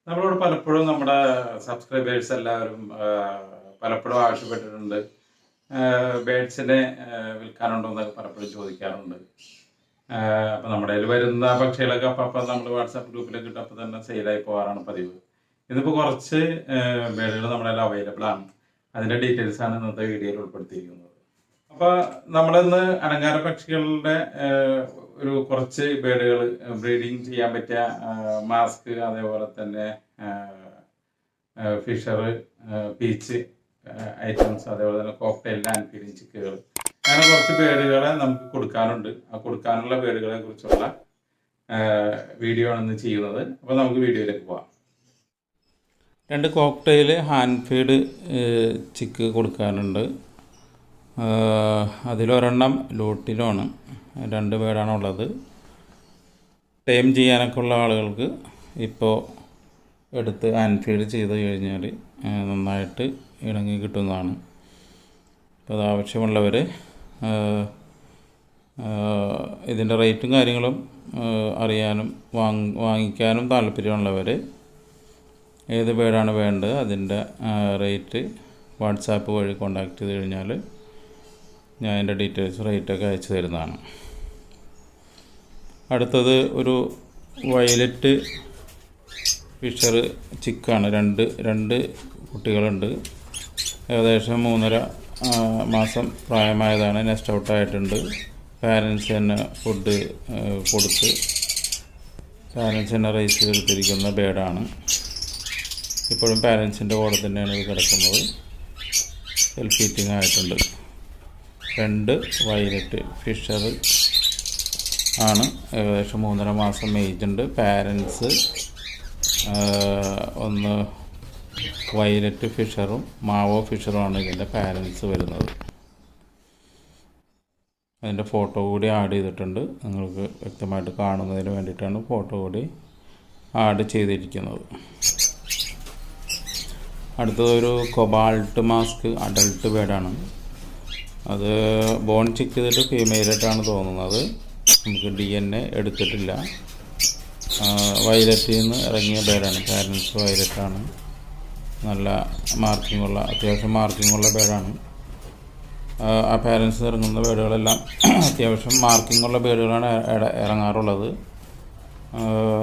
നമ്മളോട് പലപ്പോഴും നമ്മുടെ സബ്സ്ക്രൈബേഴ്സ് എല്ലാവരും പലപ്പോഴും ആവശ്യപ്പെട്ടിട്ടുണ്ട്. ബേഡ്സിനെ വിൽക്കാനുണ്ടോ എന്നൊക്കെ പലപ്പോഴും ചോദിക്കാറുണ്ട്. അപ്പം നമ്മുടെ കയ്യിൽ വരുന്ന പക്ഷികളൊക്കെ അപ്പം നമ്മൾ വാട്സാപ്പ് ഗ്രൂപ്പിലൊക്കെ ഇട്ട് അപ്പം തന്നെ സെയിലായി പോകാറാണ് പതിവ്. ഇതിപ്പോൾ കുറച്ച് ബേഡുകൾ നമ്മുടെ കയ്യിൽ അവൈലബിൾ ആണ്. അതിൻ്റെ ഡീറ്റെയിൽസാണ് ഇന്നത്തെ വീഡിയോയിൽ ഉൾപ്പെടുത്തിയിരിക്കുന്നത്. അപ്പോൾ നമ്മളിന്ന് അലങ്കാര പക്ഷികളുടെ ഒരു കുറച്ച് ബേഡുകൾ ബ്രീഡിങ് ചെയ്യാൻ പറ്റിയ മാസ്ക്, അതേപോലെ തന്നെ ഫിഷർ, പീച്ച് ഐറ്റംസ്, അതേപോലെ തന്നെ കോക്ടെയിൽ ലാൻഡ് ഫീഡിങ് ചിക്കുകൾ, അങ്ങനെ കുറച്ച് ബേഡുകളെ നമുക്ക് കൊടുക്കാനുണ്ട്. ആ കൊടുക്കാനുള്ള ബേഡുകളെ കുറിച്ചുള്ള വീഡിയോ ആണ് ഇന്ന് ചെയ്യുന്നത്. അപ്പോൾ നമുക്ക് വീഡിയോയിലേക്ക് പോകാം. 2 കോക്ടെയിൽ ഹാൻഡ് ഫീഡ് ചിക്ക് കൊടുക്കാനുണ്ട്. അതിലൊരെണ്ണം ലൂട്ടിലുമാണ്. 2 ബേഡാണുള്ളത്. ടൈം ചെയ്യാനൊക്കെ ഉള്ള ആളുകൾക്ക് ഇപ്പോൾ എടുത്ത് ഹാൻഡ് ഫീഡ് ചെയ്ത് കഴിഞ്ഞാൽ നന്നായിട്ട് ഇണങ്ങി കിട്ടുന്നതാണ്. അപ്പോൾ അത് ആവശ്യമുള്ളവർ ഇതിൻ്റെ റേറ്റും കാര്യങ്ങളും അറിയാനും വാങ്ങിക്കാനും താല്പര്യമുള്ളവർ ഏത് ബേഡാണ് വേണ്ടത് അതിൻ്റെ റേറ്റ് വാട്സാപ്പ് വഴി കോൺടാക്റ്റ് ചെയ്ത് കഴിഞ്ഞാൽ ഞാൻ അതിൻ്റെ ഡീറ്റെയിൽസ് റേറ്റൊക്കെ അയച്ചു തരുന്നതാണ്. അടുത്തത് ഒരു വയലറ്റ് ഫിഷർ ചിക്കാണ്. രണ്ട് കുട്ടികളുണ്ട്. ഏകദേശം 3.5 മാസം പ്രായമായതാണ്. നെസ്റ്റ് ഔട്ടായിട്ടുണ്ട്. പാരൻസ് തന്നെ ഫുഡ് കൊടുത്ത് പാരൻസ് തന്നെ റൈസ് ചെയ്തെടുത്തിരിക്കുന്ന ബേഡാണ്. ഇപ്പോഴും പാരൻസിൻ്റെ കൂടെ തന്നെയാണ് ഇത് കിടക്കുന്നത്. സെൽഫ് ഈറ്റിംഗ് ആയിട്ടുണ്ട്. 2 വയലറ്റ് ഫിഷർ ആണ്. ഏകദേശം 3.5 മാസം ഏജ് ഉണ്ട്. പാരൻസ് ഒന്ന് വയലറ്റ് ഫിഷറും മാവോ ഫിഷറുമാണ് ഇതിൻ്റെ പാരൻസ് വരുന്നത്. അതിൻ്റെ ഫോട്ടോ കൂടി ആഡ് ചെയ്തിട്ടുണ്ട്. നിങ്ങൾക്ക് വ്യക്തമായിട്ട് കാണുന്നതിന് വേണ്ടിയിട്ടാണ് ഫോട്ടോ കൂടി ആഡ് ചെയ്തിരിക്കുന്നത്. അടുത്തതൊരു കൊബാൾട്ട് മാസ്ക് അഡൾട്ട് ബേഡാണ്. അത് ബോൺ ചെക്ക് ചെയ്തിട്ട് ഫീമെയിലായിട്ടാണ് തോന്നുന്നത്. നമുക്ക് DNA എടുത്തിട്ടില്ല. വയലറ്റിൽ നിന്ന് ഇറങ്ങിയ ബേഡാണ്. പാരൻസ് വയലറ്റാണ്. നല്ല മാർക്കിങ്ങുള്ള, അത്യാവശ്യം മാർക്കിങ്ങുള്ള ബേഡാണ്. ആ പാരൻസ് ഇറങ്ങുന്ന ബേഡുകളെല്ലാം അത്യാവശ്യം മാർക്കിങ്ങുള്ള ബേഡുകളാണ് ഇറങ്ങാറുള്ളത്.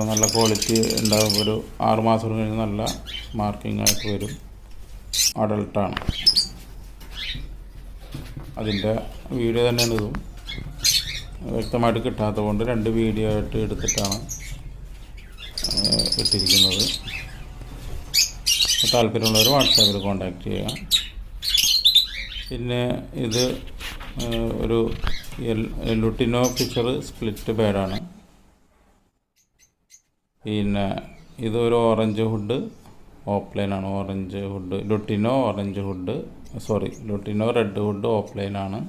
നല്ല ക്വാളിറ്റി ഉണ്ടാകും. ഒരു 6 മാസം കഴിഞ്ഞ് നല്ല മാർക്കിംഗ് ആയിട്ട് വരും. അഡൾട്ടാണ്. അതിൻ്റെ വീഡിയോ തന്നെയാണ് ഇതും. വ്യക്തമായിട്ട് കിട്ടാത്തത് കൊണ്ട് 2 വീഡിയോ ആയിട്ട് എടുത്തിട്ടാണ് ഇട്ടിരിക്കുന്നത്. താല്പര്യമുള്ളവർ വാട്സാപ്പിൽ കോൺടാക്റ്റ് ചെയ്യുക. പിന്നെ ഇത് ഒരു ലുട്ടിനോ ഫിഷർ സ്പ്ലിറ്റ് ബേഡാണ്. പിന്നെ ഇതൊരു ഓറഞ്ച് ഹുഡ് ഓപ്ലൈനാണ്. Orange hood lutino red hood ഓപ്ലൈനാണ്.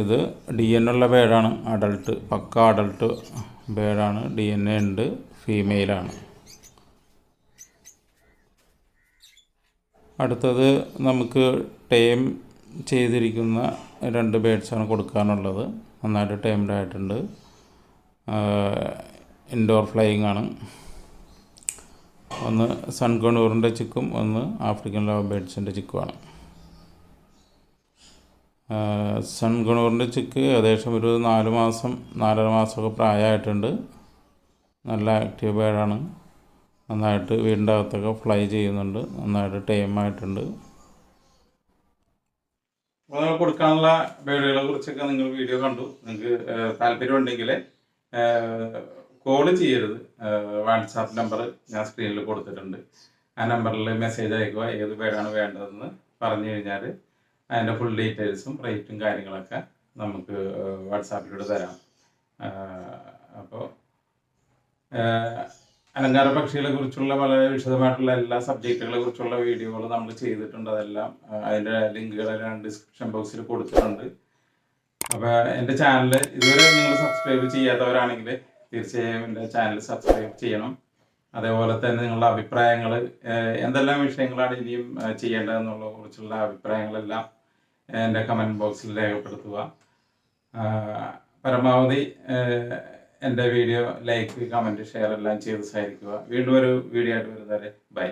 ഇത് DNA ഉള്ള ബേഡാണ്. അഡൾട്ട്, പക്ക അഡൾട്ട് ബേഡാണ്. DNA ഉണ്ട്. ഫീമെയിലാണ്. അടുത്തത് നമുക്ക് ടൈം ചെയ്തിരിക്കുന്ന 2 ബേഡ്സാണ് കൊടുക്കാനുള്ളത്. നന്നായിട്ട് ടൈംഡ് ആയിട്ടുണ്ട്. ഇൻഡോർ ഫ്ലൈയിങ് ആണ്. ഒന്ന് സൺകണൂറിൻ്റെ ചിക്കും ഒന്ന് ആഫ്രിക്കൻ ലവ് ബേഡ്സിൻ്റെ ചിക്കുമാണ്. സൺകണൂറിൻ്റെ ചിക്ക് ഏകദേശം ഒരു 4 മാസം 4.5 മാസമൊക്കെ പ്രായമായിട്ടുണ്ട്. നല്ല ആക്റ്റീവ് ബേഡാണ്. നന്നായിട്ട് വീടിൻ്റെ അകത്തൊക്കെ ഫ്ലൈ ചെയ്യുന്നുണ്ട്. നന്നായിട്ട് ടൈമായിട്ടുണ്ട്. അപ്പോൾ നമ്മൾ കൊടുക്കാനുള്ള ബേഡുകളെ കുറിച്ചൊക്കെ നിങ്ങൾ വീഡിയോ കണ്ടു. നിങ്ങൾക്ക് താല്പര്യമുണ്ടെങ്കിൽ കോൾ ചെയ്യരുത്. വാട്സാപ്പ് നമ്പർ ഞാൻ സ്ക്രീനിൽ കൊടുത്തിട്ടുണ്ട്. ആ നമ്പറിൽ മെസ്സേജ് അയക്കുക. ഏത് ബേഡാണ് വേണ്ടതെന്ന് പറഞ്ഞു കഴിഞ്ഞാൽ അതിൻ്റെ ഫുൾ ഡീറ്റെയിൽസും റേറ്റും കാര്യങ്ങളൊക്കെ നമുക്ക് വാട്സാപ്പിലൂടെ തരാം. അപ്പോൾ അലങ്കാര പക്ഷികളെ കുറിച്ചുള്ള വളരെ വിശദമായിട്ടുള്ള എല്ലാ സബ്ജക്റ്റുകളെ കുറിച്ചുള്ള വീഡിയോകൾ നമ്മൾ ചെയ്തിട്ടുണ്ട്. അതെല്ലാം അതിൻ്റെ ലിങ്കുകളെല്ലാം ഡിസ്ക്രിപ്ഷൻ ബോക്സിൽ കൊടുത്തിട്ടുണ്ട്. അപ്പോൾ എൻ്റെ ചാനൽ ഇതുവരെ നിങ്ങൾ സബ്സ്ക്രൈബ് ചെയ്യാത്തവരാണെങ്കിൽ തീർച്ചയായും എൻ്റെ ചാനൽ സബ്സ്ക്രൈബ് ചെയ്യണം. അതേപോലെ തന്നെ നിങ്ങളുടെ അഭിപ്രായങ്ങൾ, എന്തെല്ലാം വിഷയങ്ങളാണ് ഇനിയും ചെയ്യേണ്ടതെന്നുള്ള കുറിച്ചുള്ള അഭിപ്രായങ്ങളെല്ലാം എൻ്റെ കമൻറ്റ് ബോക്സിൽ രേഖപ്പെടുത്തുക. പരമാവധി എൻ്റെ വീഡിയോ ലൈക്ക്, കമൻറ്റ്, ഷെയർ എല്ലാം ചെയ്ത് സഹായിക്കുക. വീണ്ടും ഒരു വീഡിയോ ആയിട്ട് വരുന്നവരെ ബൈ.